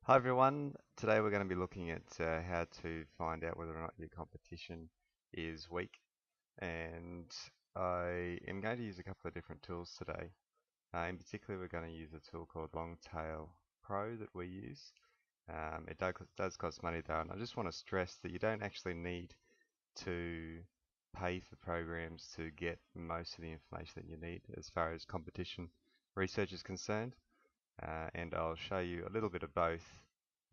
Hi everyone. Today we're going to be looking at how to find out whether or not your competition is weak. And I am going to use a couple of different tools today. In particular, we're going to use a tool called Longtail Pro that we use. It does cost money though, and I just want to stress that you don't actually need to pay for programs to get most of the information that you need as far as competition research is concerned. And I'll show you a little bit of both.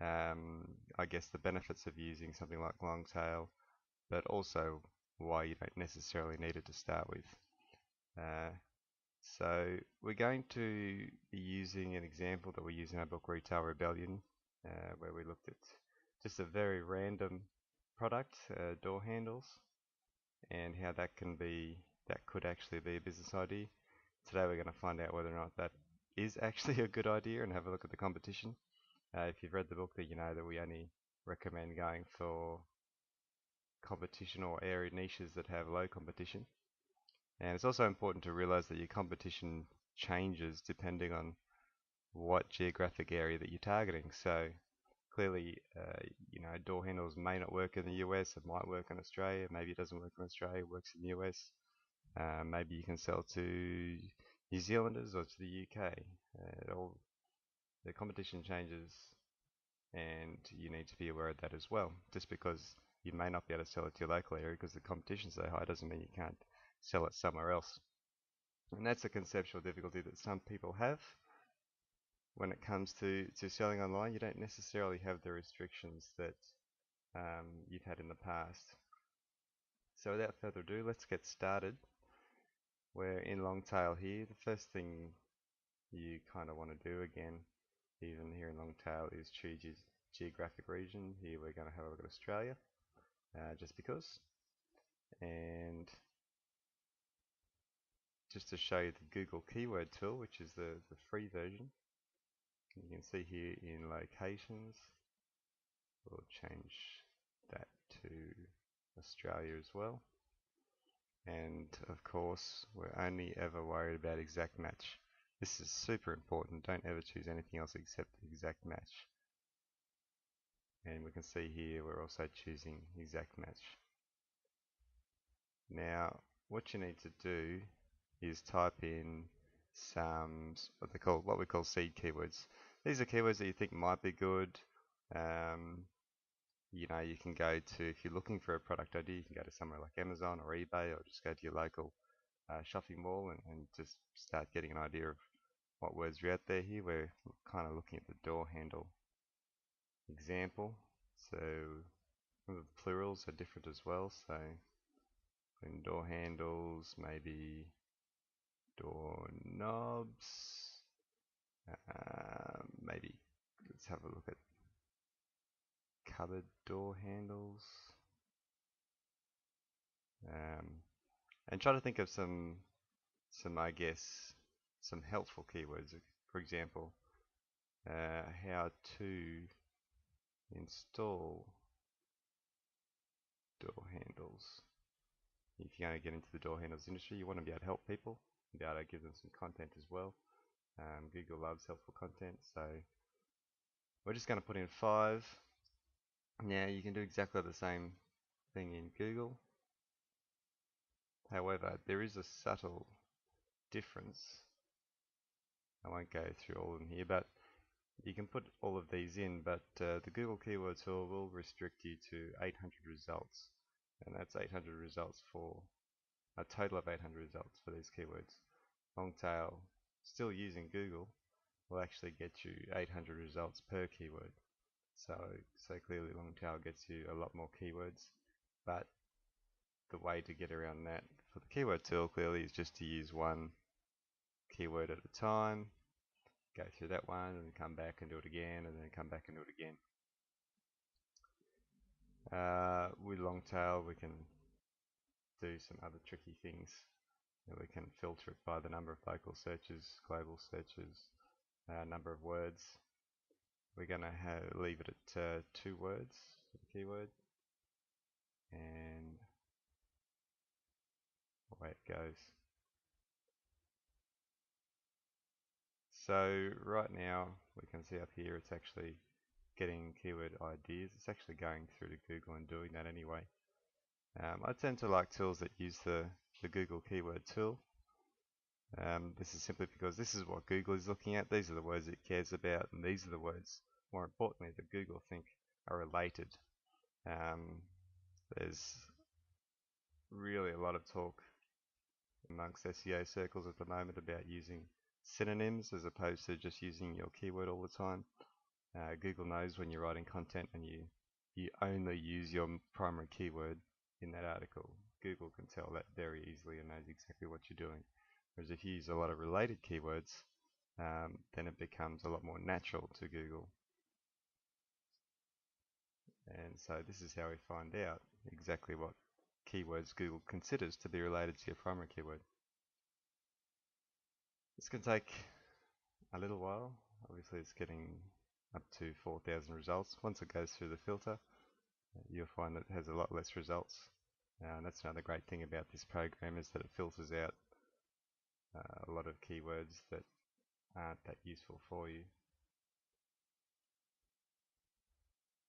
I guess the benefits of using something like Longtail, but also why you don't necessarily need it to start with. Uh, so we're going to be using an example that we use in our book Retail Rebellion, where we looked at just a very random product, door handles, and how that could actually be a business idea. Today we're going to find out whether or not that is actually a good idea and have a look at the competition. If you've read the book, then you know that we only recommend going for competition or area niches that have low competition. And it's also important to realize that your competition changes depending on what geographic area that you're targeting. So clearly, door handles may not work in the US, it might work in Australia, maybe it doesn't work in Australia, it works in the US. Maybe you can sell to New Zealanders or to the UK. The competition changes and you need to be aware of that as well. Just because you may not be able to sell it to your local area because the competition's so high doesn't mean you can't sell it somewhere else. And that's a conceptual difficulty that some people have when it comes to selling online. You don't necessarily have the restrictions that you've had in the past. So without further ado, let's get started. We're in Longtail here. The first thing you kind of want to do again, even here in Longtail, is choose your geographic region. Here we're going to have a look at Australia. Just because. And just to show you the Google keyword tool, which is the free version, you can see here in locations, we'll change that to Australia as well. And of course, we're only ever worried about exact match. This is super important. Don't ever choose anything else except the exact match. And we can see here we're also choosing exact match. Now, what you need to do is type in what we call seed keywords. These are keywords that you think might be good. Um, you can go to, if you're looking for a product idea, you can go to somewhere like Amazon or eBay, or just go to your local shopping mall and just start getting an idea of what words are out there. Here we're kind of looking at the door handle example. So the plurals are different as well. So in door handles, maybe door knobs. Maybe let's have a look at cupboard door handles. And try to think of I guess, some helpful keywords. For example, how to install door handles. If you're going to get into the door handles industry, you want to be able to help people, be able to give them some content as well. Google loves helpful content, so we're just going to put in 5. Now you can do exactly the same thing in Google. However, there is a subtle difference. I won't go through all of them here, but you can put all of these in, but the Google Keyword Tool will restrict you to 800 results, and that's 800 results for a total of 800 results for these keywords. Longtail, still using Google, will actually get you 800 results per keyword. So clearly Longtail gets you a lot more keywords, but the way to get around that for the keyword tool clearly is just to use one keyword at a time, go through that one and then come back and do it again and then come back and do it again. With Longtail we can do some other tricky things. We can filter it by the number of local searches, global searches, number of words. We're going to leave it at 2 words for the keyword, and away it goes. So right now we can see up here it's actually getting keyword ideas. It's actually going through to Google and doing that anyway. I tend to like tools that use the Google keyword tool. This is simply because this is what Google is looking at. These are the words it cares about, and these are the words, more importantly, that Google think are related. There's really a lot of talk amongst SEO circles at the moment about using synonyms as opposed to just using your keyword all the time. Google knows when you're writing content and you only use your primary keyword in that article. Google can tell that very easily and knows exactly what you're doing. Whereas if you use a lot of related keywords, then it becomes a lot more natural to Google. And so this is how we find out exactly what keywords Google considers to be related to your primary keyword. This can take a little while. Obviously it's getting up to 4,000 results. Once it goes through the filter, you'll find that it has a lot less results. And that's another great thing about this program, is that it filters out a lot of keywords that aren't that useful for you.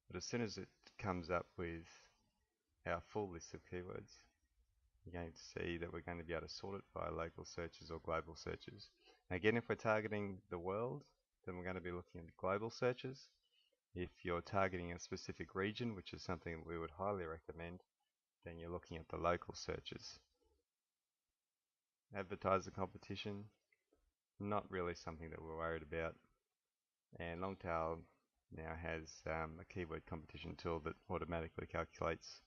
But as soon as it comes up with our full list of keywords, you're going to see that we're going to be able to sort it by local searches or global searches. And again, if we're targeting the world, then we're going to be looking at global searches. If you're targeting a specific region, which is something we would highly recommend, then you're looking at the local searches. Advertiser competition, not really something that we're worried about. And Longtail now has a keyword competition tool that automatically calculates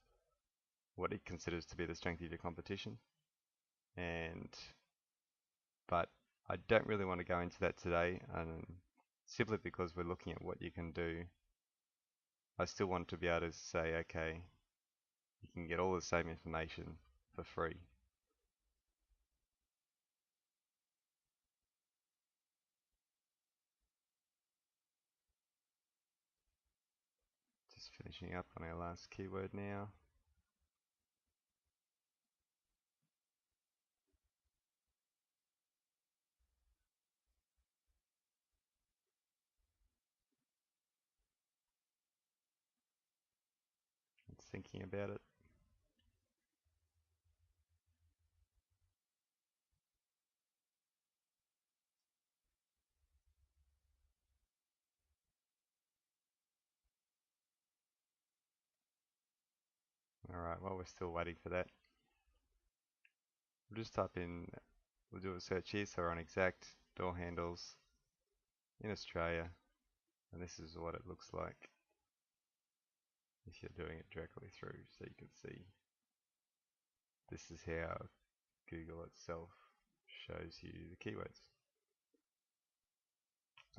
what it considers to be the strength of your competition. But I don't really want to go into that today, simply because we're looking at what you can do. I still want to be able to say, okay, you can get all the same information for free. Just finishing up on our last keyword now. It's thinking about it. Alright, while we're still waiting for that, we'll just type in, we'll do a search here, so we're on exact door handles in Australia, and this is what it looks like if you're doing it directly through, so you can see this is how Google itself shows you the keywords.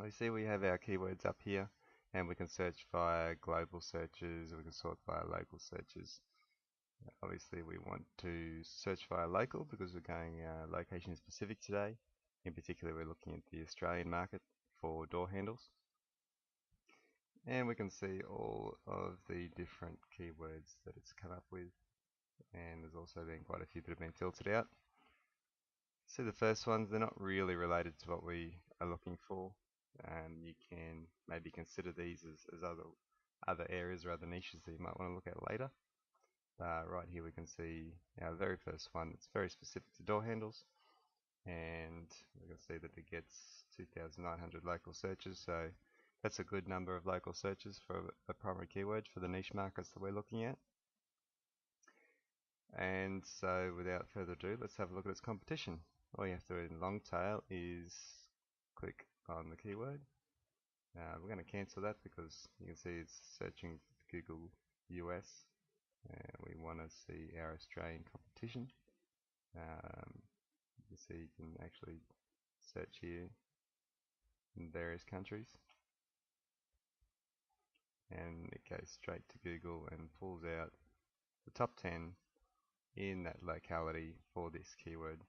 You see we have our keywords up here, and we can search via global searches, we can sort via local searches. Obviously we want to search via local because we're going location specific today. In particular, we're looking at the Australian market for door handles. And we can see all of the different keywords that it's come up with, and there's also been quite a few that have been filtered out. So the first ones, they're not really related to what we are looking for. You can maybe consider these as other areas or other niches that you might want to look at later. Right here we can see our very first one that's very specific to door handles, and we can see that it gets 2,900 local searches, so that's a good number of local searches for a primary keyword for the niche markets that we're looking at. And so without further ado, let's have a look at its competition. All you have to do in Longtail is click on the keyword. We're going to cancel that because you can see it's searching Google US, and we want to see our Australian competition. You see you can actually search here in various countries, and it goes straight to Google and pulls out the top 10 in that locality for this keyword.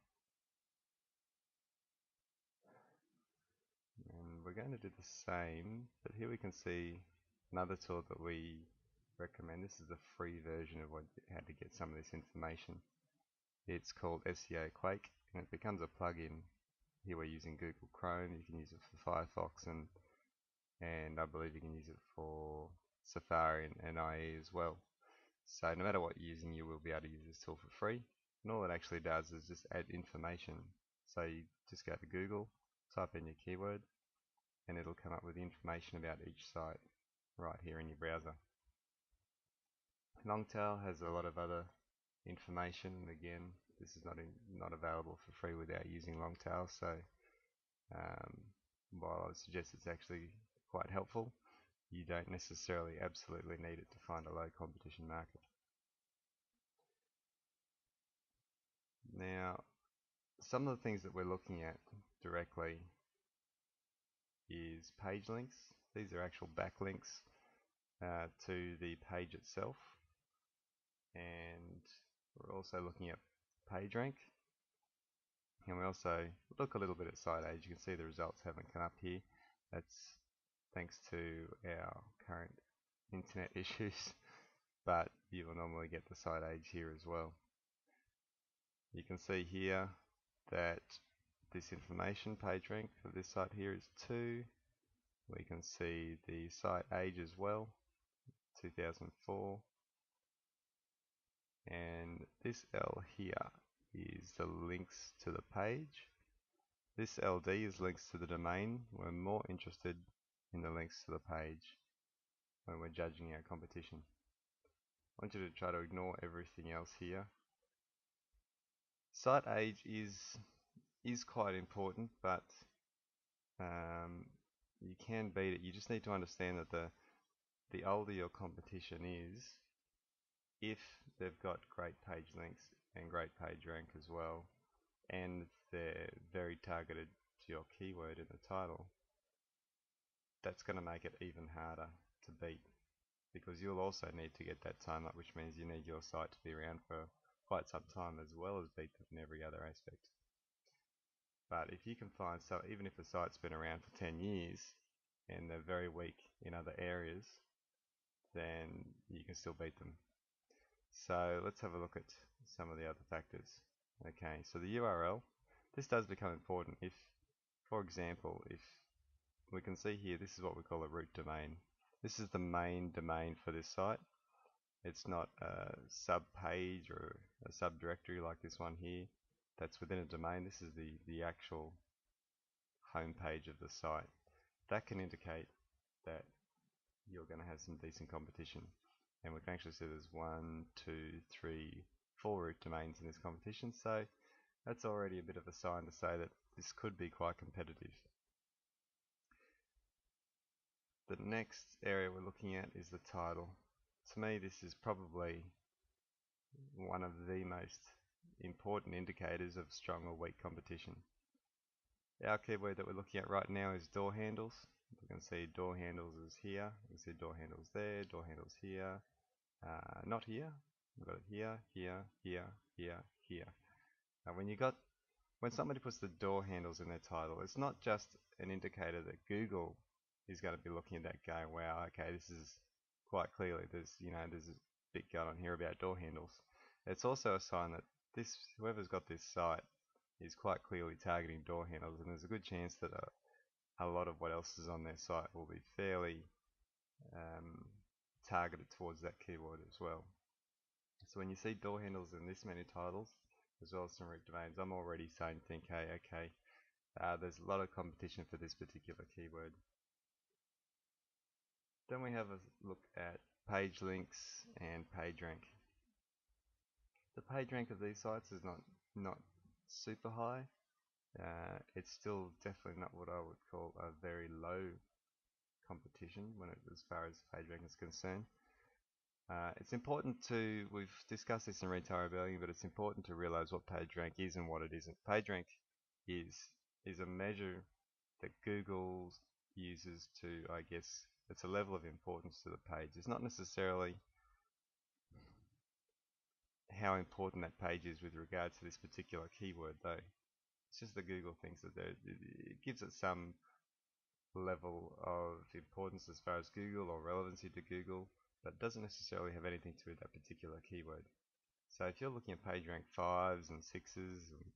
And we're going to do the same, but here we can see another tool that we recommend. This is the free version of how to get some of this information. It's called SEO Quake, and it becomes a plugin. Here we're using Google Chrome. You can use it for Firefox and and I believe you can use it for Safari and IE as well. So no matter what you're using, you will be able to use this tool for free. And all it actually does is just add information. So you just go to Google, type in your keyword, and it'll come up with information about each site right here in your browser. Longtail has a lot of other information. Again, this is not available for free without using Longtail. So um, while I would suggest it's actually quite helpful, you don't necessarily absolutely need it to find a low competition market. Now, some of the things that we're looking at directly is page links. These are actual backlinks to the page itself, and we're also looking at PageRank, and we also look a little bit at site age. You can see the results haven't come up here. That's thanks to our current internet issues, but you will normally get the site age here as well. You can see here that this information PageRank for this site here is 2. We can see the site age as well, 2004, and this L here is the links to the page. This LD is links to the domain. We're more interested in the links to the page when we're judging our competition. I want you to try to ignore everything else here. Site age is quite important, but you can beat it. You just need to understand that the older your competition is, if they've got great page links and great page rank as well, and they're very targeted to your keyword in the title, that's going to make it even harder to beat, because you'll also need to get that time up, which means you need your site to be around for quite some time as well as beat them in every other aspect. But if you can find, so even if a site's been around for 10 years and they're very weak in other areas, then you can still beat them. So let's have a look at some of the other factors. Okay, so the URL, this does become important if, for example, if we can see here, this is what we call a root domain. This is the main domain for this site. It's not a sub-page or a subdirectory like this one here that's within a domain. This is the actual home page of the site. That can indicate that you're going to have some decent competition. And we can actually see there's 1, 2, 3, 4 root domains in this competition. So that's already a bit of a sign to say that this could be quite competitive. The next area we're looking at is the title. To me, this is probably one of the most important indicators of strong or weak competition. Our keyword that we're looking at right now is door handles. We can see door handles is here. You can see door handles there, door handles here. Not here. We've got it here, here, here, here, here. Now when somebody puts the door handles in their title, it's not just an indicator that Google is going to be looking at that going, wow, okay, this is quite clearly there's a bit going on here about door handles. It's also a sign that whoever's got this site is quite clearly targeting door handles, and there's a good chance that a lot of what else is on their site will be fairly targeted towards that keyword as well. So when you see door handles in this many titles, as well as some root domains, I'm already saying, hey, okay, there's a lot of competition for this particular keyword. Then we have a look at page links and page rank. The page rank of these sites is not super high. It's still definitely not what I would call a very low competition as far as page rank is concerned. It's important we've discussed this in retail rebellion, but it's important to realize what PageRank is and what it isn't. PageRank is a measure that Google uses to, I guess, it's a level of importance to the page. It's not necessarily how important that page is with regards to this particular keyword, though. It's just that Google thinks that it gives it some level of importance as far as Google or relevancy to Google, but doesn't necessarily have anything to do with that particular keyword. So if you're looking at PageRank 5s and 6s and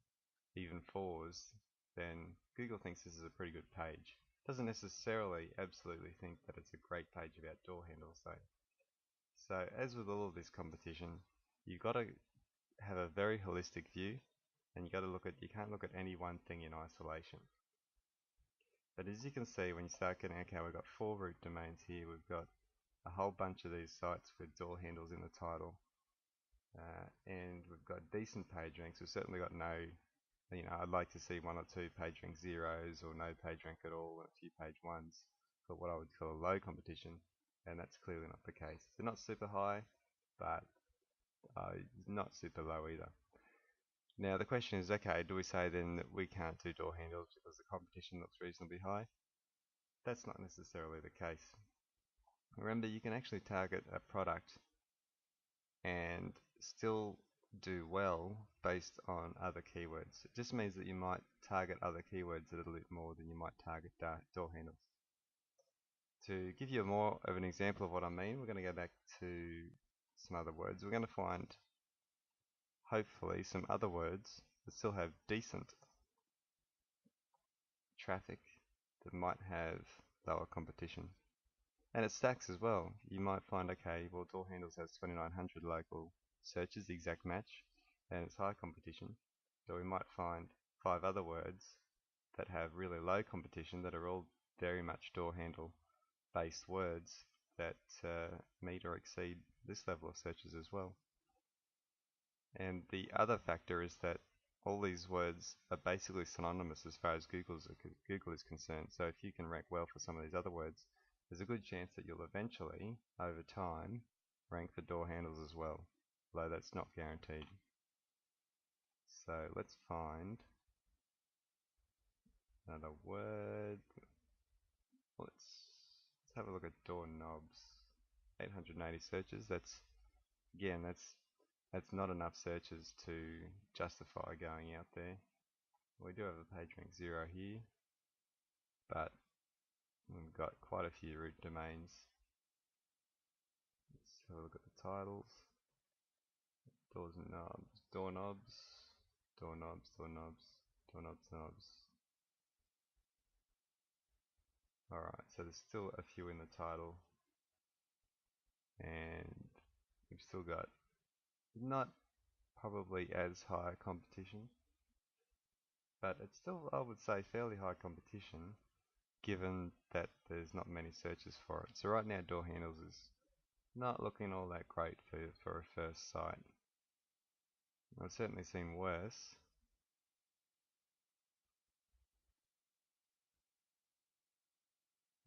even 4s, then Google thinks this is a pretty good page. doesn't necessarily absolutely think that it's a great page about door handles though. So as with all of this competition, you've got to have a very holistic view, and you can't look at any one thing in isolation. But as you can see, when you start getting, okay, we've got 4 root domains here, we've got a whole bunch of these sites with door handles in the title, and we've got decent page ranks. We've certainly got I'd like to see 1 or 2 page rank zeros or no page rank at all and a few page ones for what I would call a low competition, and that's clearly not the case. They're not super high, but not super low either. Now the question is, okay, do we say then that we can't do door handles because the competition looks reasonably high? That's not necessarily the case. Remember, you can actually target a product and still do well based on other keywords. It just means that you might target other keywords a little bit more than you might target door handles. To give you more of an example of what I mean, we're going to go back to some other words. We're going to find, hopefully, some other words that still have decent traffic that might have lower competition. And it stacks as well. You might find, okay, well, door handles has 2,900 local searches, the exact match, and it's high competition. So we might find 5 other words that have really low competition that are all very much door handle based words that meet or exceed this level of searches as well. And the other factor is that all these words are basically synonymous as far as Google is concerned. So if you can rank well for some of these other words, there's a good chance that you'll eventually, over time, rank for door handles as well, although that's not guaranteed. So let's find another word. Let's have a look at doorknobs. 880 searches. That's not enough searches to justify going out there. We do have a page rank 0 here, but we've got quite a few root domains. Let's have a look at the titles. Doors and knobs, doorknobs, doorknobs, doorknobs, doorknobs, knobs. Alright, so there's still a few in the title, and we've still got not probably as high competition, but it's still, I would say, fairly high competition given that there's not many searches for it. So right now door handles is not looking all that great for a first site. I've certainly seen worse.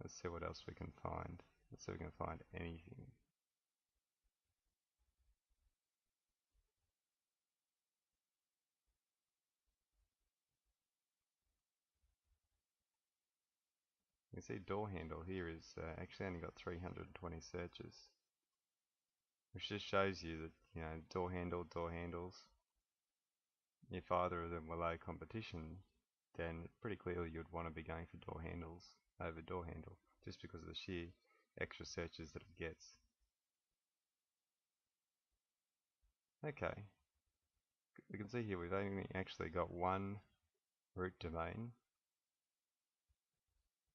Let's see what else we can find. Let's see if we can find anything. You can see door handle here is actually only got 320 searches, which just shows you that, door handles, if either of them were low competition, then pretty clearly you'd want to be going for door handles over door handle, just because of the sheer extra searches that it gets. Okay, we can see here we've only actually got 1 root domain,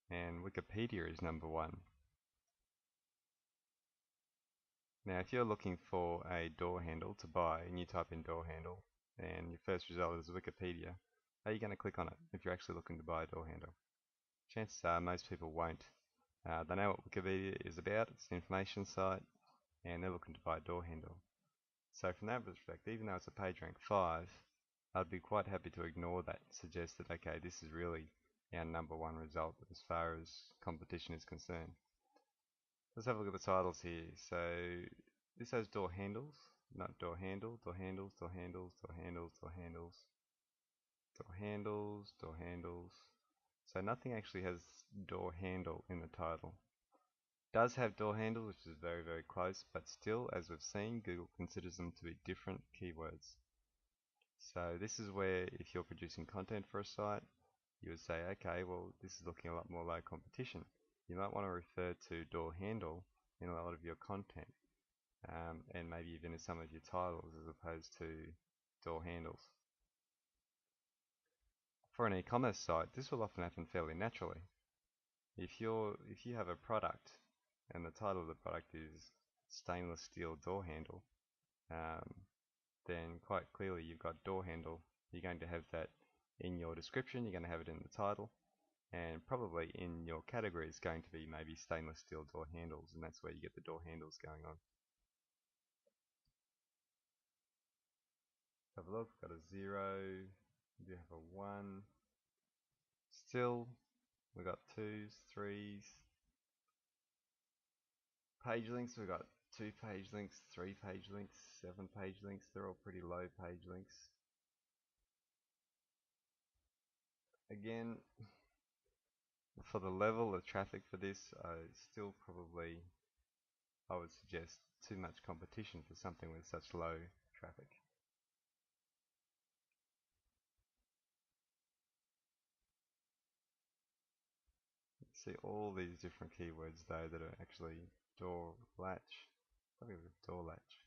and Wikipedia is number 1. Now if you're looking for a door handle to buy and you type in door handle and your first result is Wikipedia, are you going to click on it if you're actually looking to buy a door handle? Chances are most people won't. They know what Wikipedia is about, it's an information site, and they're looking to buy a door handle. So from that perspective, even though it's a page rank 5, I'd be quite happy to ignore that and suggest that, okay, this is really our number 1 result as far as competition is concerned. Let's have a look at the titles here. So this has door handles, not door handle, door handles, door handles, door handles, door handles, door handles, door handles. So nothing actually has door handle in the title. Does have door handle, which is very, very close, but still, as we've seen, Google considers them to be different keywords. So this is where, if you're producing content for a site, you would say, okay, well, this is looking a lot more low competition. You might want to refer to door handle in a lot of your content, and maybe even in some of your titles as opposed to door handles. For an e-commerce site, this will often happen fairly naturally. If you have a product and the title of the product is stainless steel door handle, um, then quite clearly you've got door handle. You're going to have that in your description, you're going to have it in the title, and probably in your category is going to be maybe stainless steel door handles, and that's where you get the door handles going on. Have a look, got a 0, we do have a 1, still, we got 2s, 3s, page links, we got 2 page links, 3 page links, 7 page links, they're all pretty low page links. Again, for the level of traffic for this, still probably, I would suggest too much competition for something with such low traffic. See all these different keywords though that are actually door latch. Probably with door latch.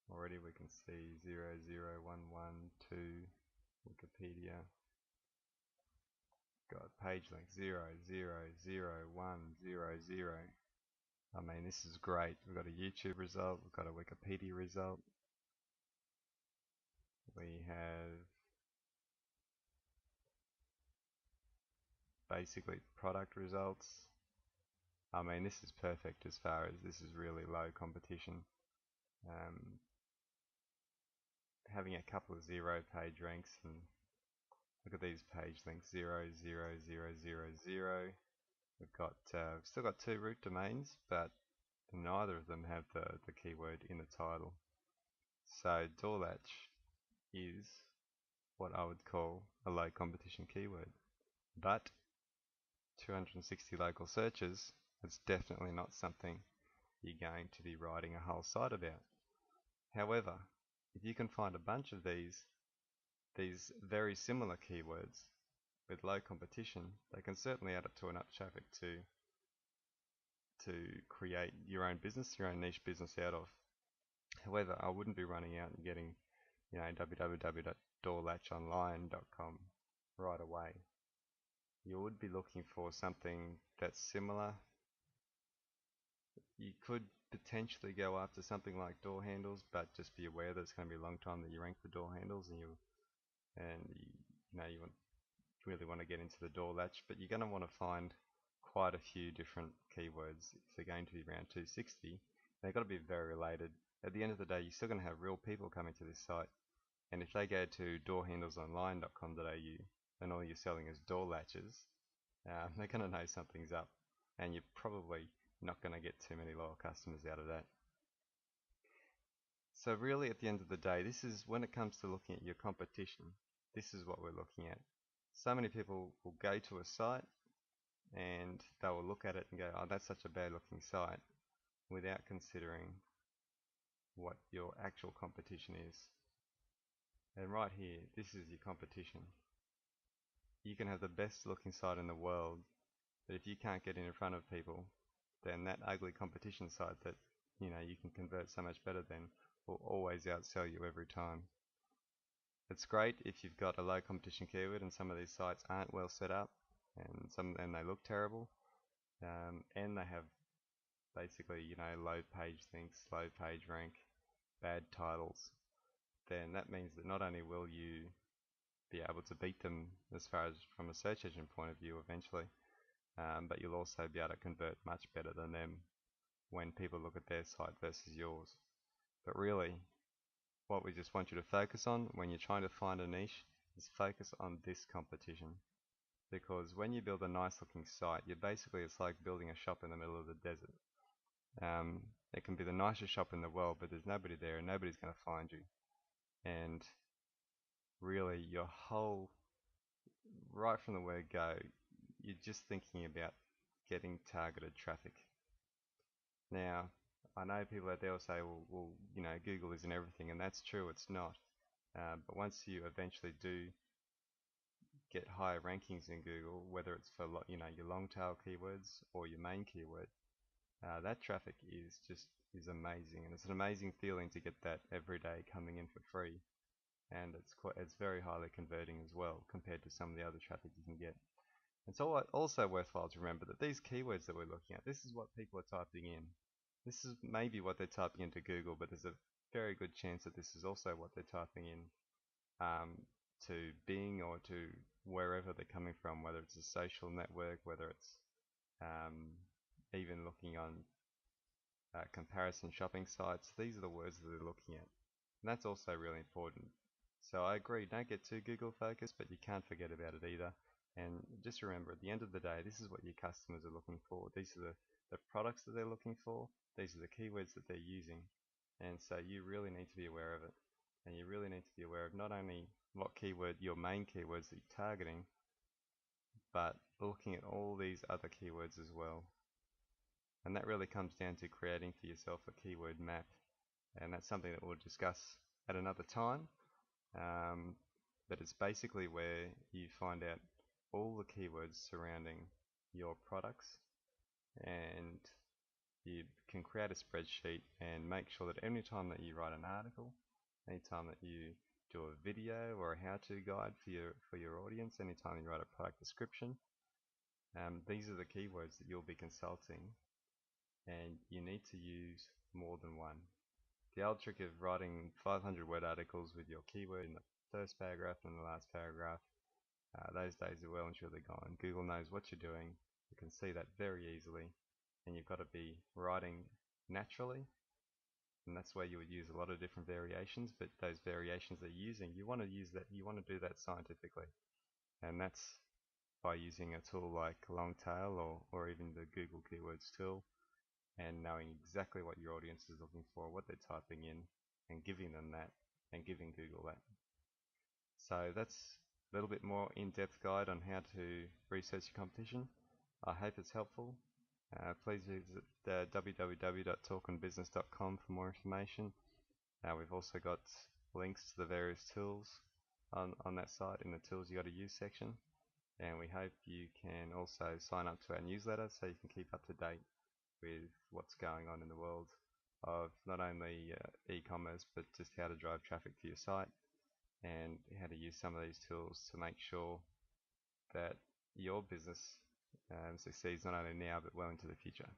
Already we can see 00112 Wikipedia. Got page link 0000100. I mean, this is great. We've got a YouTube result, we've got a Wikipedia result. We have basically product results. I mean, this is perfect as far as this is really low competition. Having a couple of 0 page ranks, and look at these page links 00000. We've still got 2 root domains, but neither of them have the keyword in the title. So door latch is what I would call a low competition keyword, but 260 local searches, it's definitely not something you're going to be writing a whole site about. However, if you can find a bunch of these very similar keywords with low competition, they can certainly add up to enough traffic to create your own business, your own niche business out of. However, I wouldn't be running out and getting, www.doorlatchonline.com right away. You would be looking for something that's similar. You could potentially go after something like door handles, but just be aware that it's going to be a long time that you rank for door handles, and you really want to get into the door latch, but you're going to want to find quite a few different keywords. If they're going to be around 260, they've got to be very related. At the end of the day, you're still going to have real people coming to this site, and if they go to doorhandlesonline.com.au and all you're selling is door latches, they're going to know something's up, and you're probably not going to get too many loyal customers out of that. So really, at the end of the day, this is when it comes to looking at your competition, this is what we're looking at. So many people will go to a site and they will look at it and go, oh, that's such a bad looking site, without considering what your actual competition is. And right here, this is your competition. You can have the best looking site in the world, but if you can't get in front of people, then that ugly competition site that you can convert so much better than will always outsell you every time. It's great if you've got a low competition keyword and some of these sites aren't well set up and they look terrible, and they have basically low page links, low page rank, bad titles. Then that means that not only will you be able to beat them as far as from a search engine point of view eventually, but you'll also be able to convert much better than them when people look at their site versus yours. But really, what we just want you to focus on when you're trying to find a niche is focus on this competition. Because when you build a nice looking site, it's like building a shop in the middle of the desert. It can be the nicest shop in the world, but there's nobody there and nobody's going to find you. And really, right from the word go, you're just thinking about getting targeted traffic. Now, I know people out there will say, well, Google isn't everything, and that's true, it's not. But once you eventually do get higher rankings in Google, whether it's for your long tail keywords or your main keyword, that traffic is amazing, and it's an amazing feeling to get that every day coming in for free. and it's very highly converting as well compared to some of the other traffic you can get. It's also worthwhile to remember that these keywords that we're looking at, this is what people are typing in. This is maybe what they're typing into Google, but there's a very good chance that this is also what they're typing in to Bing or to wherever they're coming from, whether it's a social network, whether it's um, even looking on comparison shopping sites. These are the words that they're looking at. And that's also really important. So I agree, don't get too Google focused, but you can't forget about it either. And just remember, at the end of the day, this is what your customers are looking for. These are the products that they're looking for. These are the keywords that they're using. And so you really need to be aware of it. And you really need to be aware of not only what keyword, your main keywords that you're targeting, but looking at all these other keywords as well. And that really comes down to creating for yourself a keyword map. And that's something that we'll discuss at another time. But it's basically where you find out all the keywords surrounding your products, and you can create a spreadsheet and make sure that any time that you write an article, anytime that you do a video or a how-to guide for your audience, anytime you write a product description, these are the keywords that you'll be consulting, and you need to use more than one. The old trick of writing 500 word articles with your keyword in the first paragraph and the last paragraph, those days are well and truly gone. Google knows what you're doing. You can see that very easily, and you've got to be writing naturally, and that's where you would use a lot of different variations, but those variations that you're using, you want to do that scientifically, and that's by using a tool like Longtail or even the Google Keywords tool, and knowing exactly what your audience is looking for, what they're typing in, and giving them that, and giving Google that. So that's a little bit more in-depth guide on how to research your competition. I hope it's helpful. Please visit www.talkandbusiness.com for more information. We've also got links to the various tools on that site in the tools you got to use section. And we hope you can also sign up to our newsletter so you can keep up to date with what's going on in the world of not only e-commerce, but just how to drive traffic to your site and how to use some of these tools to make sure that your business succeeds not only now but well into the future.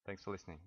Thanks for listening.